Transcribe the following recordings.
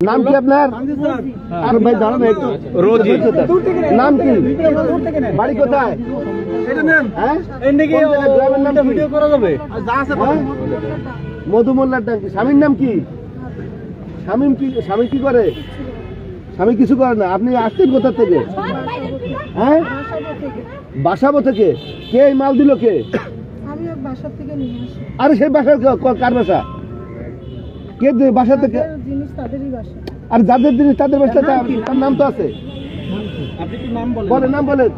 নাম কি আপনার? আর ভাই দাঁড়ান একটু। রোজি। নাম কি? বাড়ি কোথায়? হ্যাঁ? গ্রামের নাম কি? হ্যাঁ? মধু মোল্লার নাম কি? স্বামীর নাম কি? স্বামী কি করে? স্বামী কিছু করে না। আপনি আসছেন কোথা থেকে? হ্যাঁ, বাসাবো থেকে। কে এই মাল দিল কে? আরে সেই বাসার কার বাসা? কে বাসা থেকে? আর যাদের জিনিস তাদের বাসা, তার নাম তো আছে। বলেন নাম, বলেন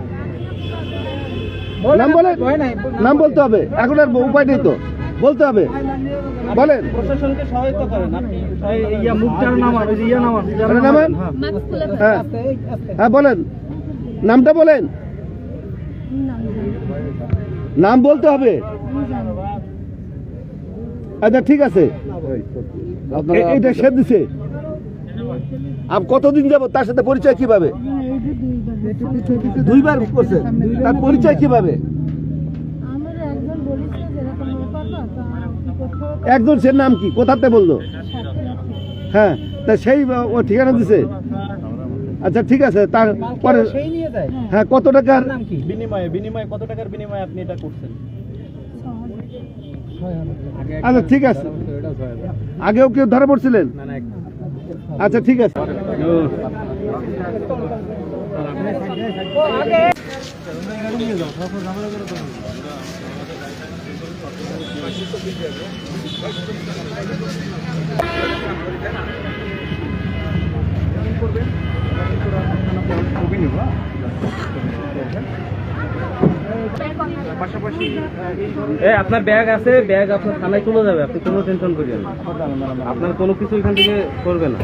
নাম, বলেন নাম বলতে হবে। এখন আর উপায় নেই তো, বলতে হবে। বলেন প্রশাসনকে সহায়তা করেন আপনি। মুখটার নামান, নামান। হ্যাঁ হ্যাঁ, বলেন নামটা বলেন। নাম বলতে হবে। আচ্ছা ঠিক আছে, এইটা সে দিছে। আপ কতদিন যাব তার সাথে পরিচয় কিভাবে? দুইবার করছে, তার পরিচয় কিভাবে? একজন, সে নাম কি, কোথাতে বললো? হ্যাঁ, তা সেই ও ঠিকানা দিছে। আচ্ছা ঠিক আছে, তারপরে হ্যাঁ কত টাকার বিনিময়ে কত টাকার বিনিময়ে আপনি এটা করছেন? আচ্ছা ঠিক আছে, আগেও কেউ ধরা পড়ছিলেন? আচ্ছা ঠিক আছে। আপনার ব্যাগ আছে, ব্যাগ আপনার থানায় চলে যাবে, আপনি কোনো টেনশন করিয়েন না। আপনার কোনো কিছু এখান থেকে করবে না।